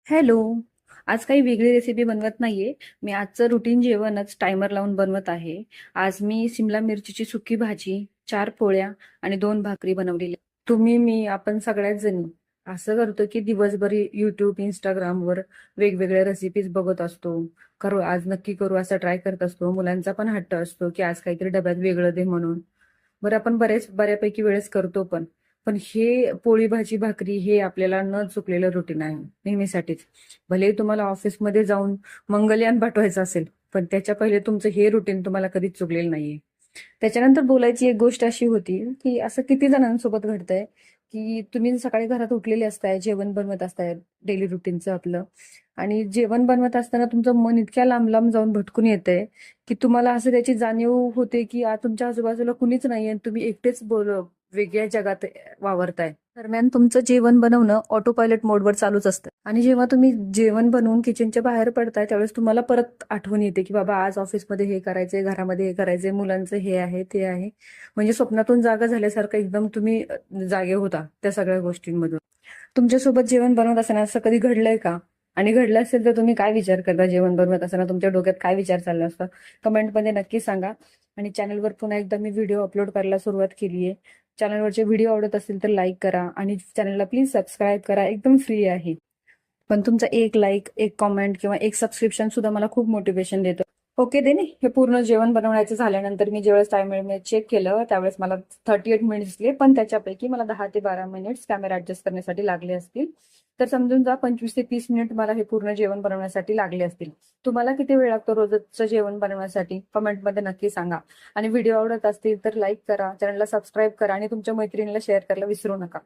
Hello. आज काही वेगळी रेसिपी बनवत नाहीये. मी आजचं रुटीन जेवणच टायमर लावून बनवत आहे. आज मी सिमला मिरचीची सुकी भाजी, 4 पोळ्या आणि 2 भाकरी बनवलेल्या. तुम्ही, मी, आपण सगळ्याच जणी असं करतो की दिवसभर YouTube, Instagramवर वेगवेगळ्या रेसिपीज बघत असतो. करू आज नक्की करू असं ट्राय करत असतो. मुलांचा पण हट्ट असतो की आज काहीतरी डब्यात वेगळं दे म्हणून. बरं आपण बऱ्यापैकी वेळेस करतो पण. पण हे पोळी भाजी भाकरी हे आपल्याला न चुकलेलं रुटीन आहे नेहमीसाठीच. भले तुम्हाला ऑफिसमध्ये जाऊन मंगलयान पाठवायचं असेल, पण त्याच्या पहिले तुमचं हे रुटीन तुम्हाला कधीच चुकलेलं नाहीये. त्याच्यानंतर बोलायची एक गोष्ट अशी होती की असं किती जणांसोबत घडतंय की तुम्ही सकाळी घरात उठलेले असताय, जेवण बनवत असताय, डेली रुटीनचं आपलं, आणि जेवण बनवत असताना तुमचं मन इतक्या लांब लांब जाऊन भटकून येतंय की तुम्हाला असं त्याची जाणीव होते की आज तुमच्या आजूबाजूला कुणीच नाहीये आणि तुम्ही एकटेच वेगळ्या जगात वावरताय. दरम्यान तुमचं जेवण बनवणं ऑटो पायलट मोडवर चालूच असतं आणि जेव्हा तुम्ही जेवण बनवून किचनच्या बाहेर पडताय त्यावेळेस तुम्हाला परत आठवण येते की बाबा आज ऑफिसमध्ये हे करायचंय, घरामध्ये हे करायचंय, मुलांचं हे आहे ते आहे. म्हणजे स्वप्नातून जागा झाल्यासारखं एकदम तुम्ही जागे होता त्या सगळ्या गोष्टींमधून. तुमच्यासोबत जेवण बनवत असताना असं कधी घडलंय का? आणि घडलं असेल तर तुम्ही काय विचार करता जेवण बनवत असताना? तुमच्या डोक्यात काय विचार चालला असतं? कमेंटमध्ये नक्की सांगा. आणि चॅनलवर पुन्हा एकदा मी व्हिडिओ अपलोड करायला सुरुवात केली आहे. चॅनलवरचे व्हिडिओ आवडत असतील तर लाईक करा आणि चॅनलला प्लीज सबस्क्राईब करा. एकदम फ्री आहे. पण तुमचा एक लाईक, एक कॉमेंट किंवा एक सबस्क्रिप्शन सुद्धा मला खूप मोटिवेशन देतं. ओके देने, हे पूर्ण जेवण बनवण्याचं झाल्यानंतर मी ज्यावेळेस टाइम चेक केलं त्यावेळेस मला 38 मिनिट्स दिले, पण त्याच्यापैकी मला 10 ते 12 मिनिट्स कॅमेरा ऍडजस्ट करण्यासाठी लागले असतील. तर समजून जा 25 ते 30 मिनिट मला हे पूर्ण जेवण बनवण्यासाठी लागले असतील. तुम्हाला किती वेळ लागतो रोजचं जेवण बनवण्यासाठी? कमेंटमध्ये नक्की सांगा. आणि व्हिडिओ आवडत असतील तर लाईक करा, चॅनलला सबस्क्राईब करा आणि तुमच्या मैत्रिणीला शेअर करायला विसरू नका.